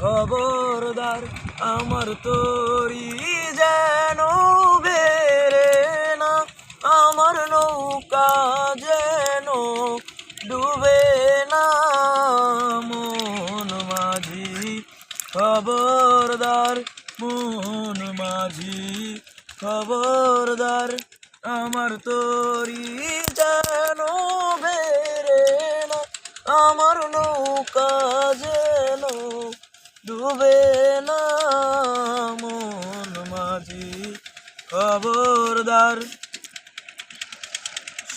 খবরদার আমার তরি যেন বেরে না, আমার নৌকা যেন ডুবে না। মন মাঝি খবরদার, মন মাঝি খবরদার আমার তরি যেন বেরে না, আমার নৌকা যেন ডুবে না। মন মাঝি খবরদার।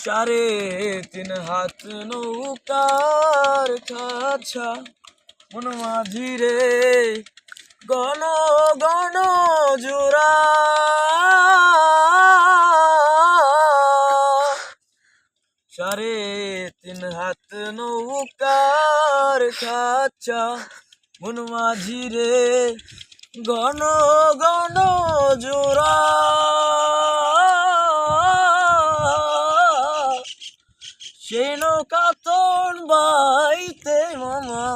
3.5 হাত নৌকার খাঁচা মন মাঝি রে, গণ গণ জোড়া। 3.5 হাত নৌকার খাঁচা মন মাঝি রে, গণ গণ জোড়া। সেই নৌকা তোর বাইতে মামা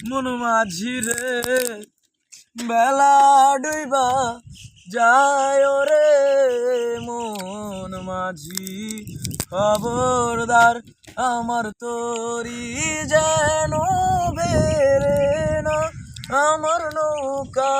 মন মাঝি রে, বেলা ডুইবা যায় রে। মন মাঝি খবরদার আমার তরি যেন বেরে না, আমার নৌকা